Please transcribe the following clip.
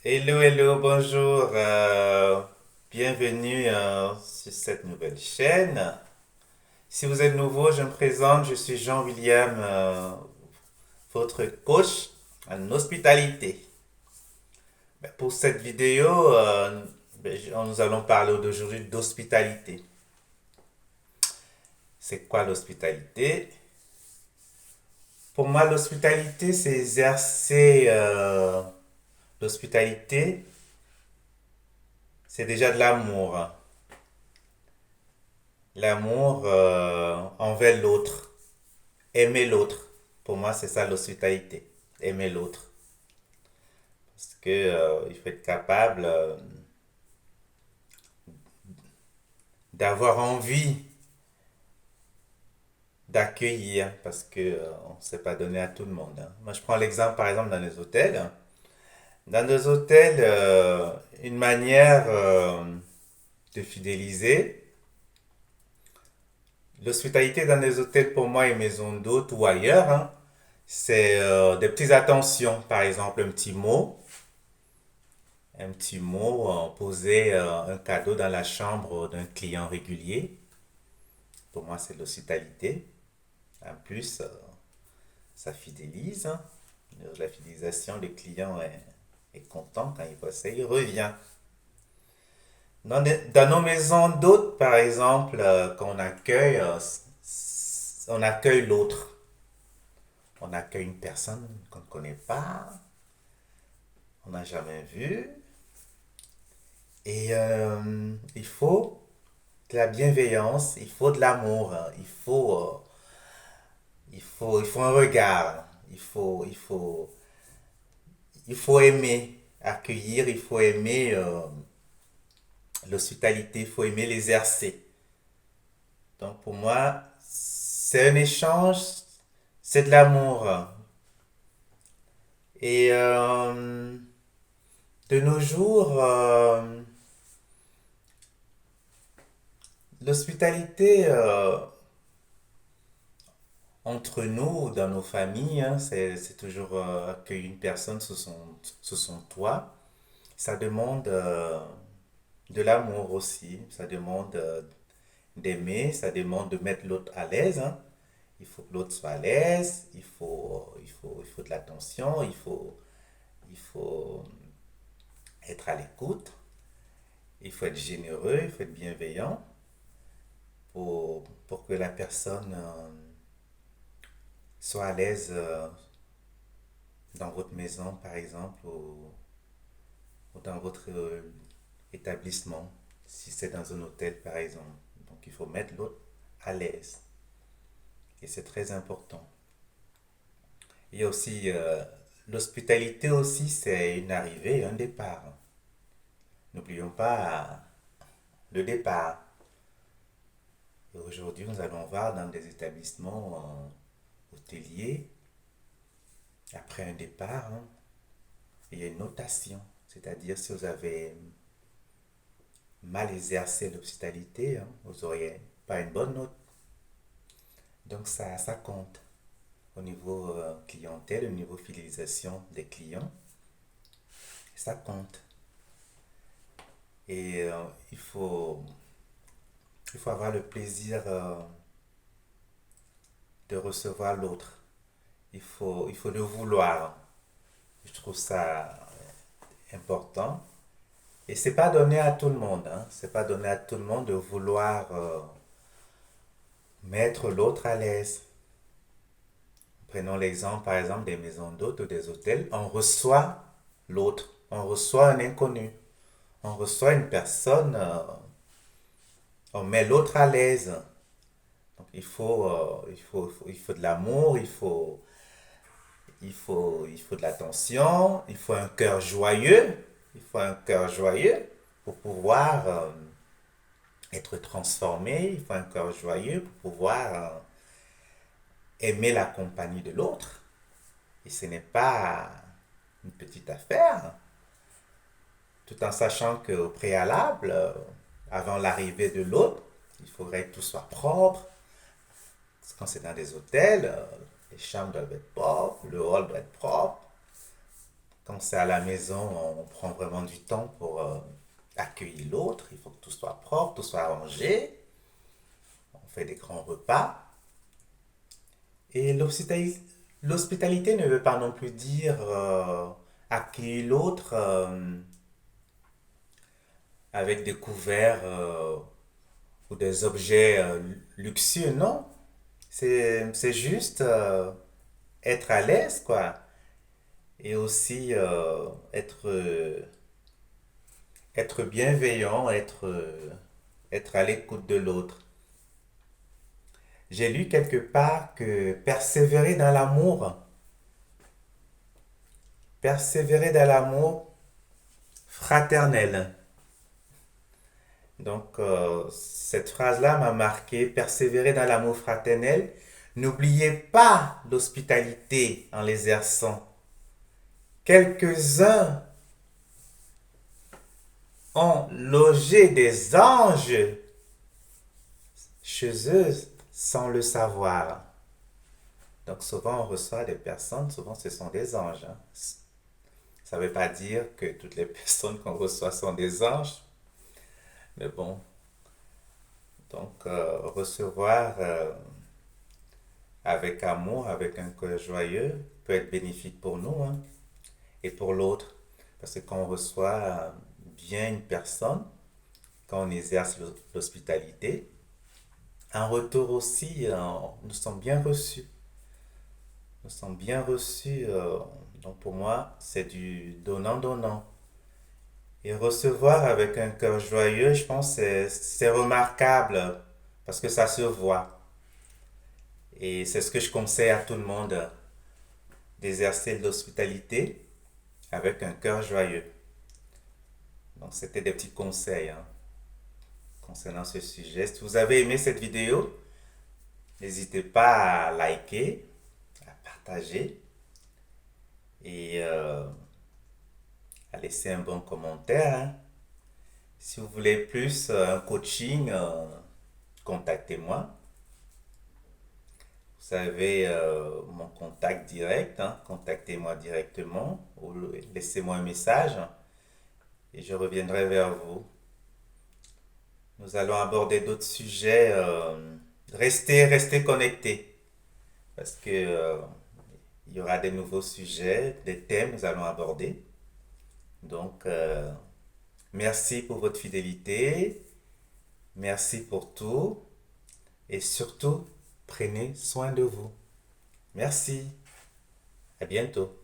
Hello, hello, bonjour. Bienvenue sur cette nouvelle chaîne. Si vous êtes nouveau, je me présente, je suis Jean-William, votre coach en hospitalité. Pour cette vidéo, nous allons parler d'aujourd'hui d'hospitalité. C'est quoi l'hospitalité? Pour moi, l'hospitalité, c'est exercer l'hospitalité, c'est déjà de l'amour. L'amour envers l'autre. Aimer l'autre. Pour moi, c'est ça l'hospitalité. Aimer l'autre. Parce que il faut être capable d'avoir envie d'accueillir. Parce que on ne s'est pas donné à tout le monde. Hein. Moi, je prends l'exemple, par exemple, dans les hôtels. Dans les hôtels, une manière de fidéliser. L'hospitalité dans les hôtels, pour moi, et maisons d'hôtes ou ailleurs, hein, c'est des petites attentions. Par exemple, un petit mot, poser un cadeau dans la chambre d'un client régulier. Pour moi, c'est de l'hospitalité. En plus, ça fidélise. Hein. La fidélisation, le client est content quand il voit ça, il revient. Dans nos maisons d'hôtes, par exemple, quand on accueille l'autre. On accueille une personne qu'on ne connaît pas, on n'a jamais vu. Et il faut de la bienveillance, il faut de l'amour, hein. Il faut un regard, il faut aimer accueillir, il faut aimer l'hospitalité, il faut aimer l'exercer. Donc pour moi, c'est un échange, c'est de l'amour. Et de nos jours, l'hospitalité entre nous, dans nos familles, hein, c'est toujours accueillir une personne sous son toit. Ça demande de l'amour aussi. Ça demande d'aimer. Ça demande de mettre l'autre à l'aise. Hein. Il faut que l'autre soit à l'aise. Il faut de l'attention. Il faut être à l'écoute. Il faut être généreux. Il faut être bienveillant pour que la personne soit à l'aise dans votre maison, par exemple, ou dans votre établissement, si c'est dans un hôtel, par exemple. Donc, il faut mettre l'autre à l'aise. Et c'est très important. Il y a aussi l'hospitalité aussi, c'est une arrivée et un départ. N'oublions pas le départ. Et aujourd'hui, nous allons voir dans des établissements hôteliers, après un départ, hein, il y a une notation. C'est-à-dire, si vous avez mal exercé l'hospitalité, hein, vous n'auriez pas une bonne note. Donc, ça compte au niveau clientèle, au niveau fidélisation des clients. Ça compte. Et il faut avoir le plaisir de recevoir l'autre. Il faut le vouloir. Je trouve ça important. Et c'est pas donné à tout le monde. Hein. C'est pas donné à tout le monde de vouloir mettre l'autre à l'aise. Prenons l'exemple, par exemple, des maisons d'hôtes ou des hôtels. On reçoit l'autre. On reçoit un inconnu. On reçoit une personne. On met l'autre à l'aise. Donc, il faut de l'amour, il faut de l'attention, il faut un cœur joyeux. Il faut un cœur joyeux pour pouvoir être transformé. Il faut un cœur joyeux pour pouvoir aimer la compagnie de l'autre. Et ce n'est pas une petite affaire, tout en sachant qu'au préalable, avant l'arrivée de l'autre, il faudrait que tout soit propre. Parce que quand c'est dans des hôtels, les chambres doivent être propres, le hall doit être propre. Quand c'est à la maison, on prend vraiment du temps pour accueillir l'autre. Il faut que tout soit propre, tout soit rangé. On fait des grands repas. Et l'hospitalité ne veut pas non plus dire accueillir l'autre avec des couverts ou des objets luxueux. Non, c'est juste être à l'aise, quoi. Et aussi être bienveillant, être à l'écoute de l'autre. J'ai lu quelque part que persévérer dans l'amour fraternel. Donc, cette phrase-là m'a marqué, persévérer dans l'amour fraternel. N'oubliez pas l'hospitalité en l'exerçant. Quelques-uns ont logé des anges chez eux sans le savoir. Donc souvent on reçoit des personnes, souvent ce sont des anges, hein. Ça ne veut pas dire que toutes les personnes qu'on reçoit sont des anges, mais bon, donc recevoir avec amour, avec un cœur joyeux, peut être bénéfique pour nous, hein, et pour l'autre. Parce que quand on reçoit bien une personne, quand on exerce l'hospitalité, en retour aussi, nous sommes bien reçus. Nous sommes bien reçus. Donc pour moi, c'est du donnant-donnant. Et recevoir avec un cœur joyeux, je pense que c'est remarquable parce que ça se voit. Et c'est ce que je conseille à tout le monde, d'exercer l'hospitalité avec un cœur joyeux. Donc c'était des petits conseils hein, concernant ce sujet. Si vous avez aimé cette vidéo, n'hésitez pas à liker, à partager et à laisser un bon commentaire, hein. Si vous voulez plus un coaching, contactez-moi. Vous avez mon contact direct, hein. Contactez-moi directement ou laissez-moi un message et je reviendrai vers vous. Nous allons aborder d'autres sujets. Restez connectés parce que il y aura des nouveaux sujets, des thèmes que nous allons aborder. Donc, merci pour votre fidélité. Merci pour tout. Et surtout, prenez soin de vous. Merci. À bientôt.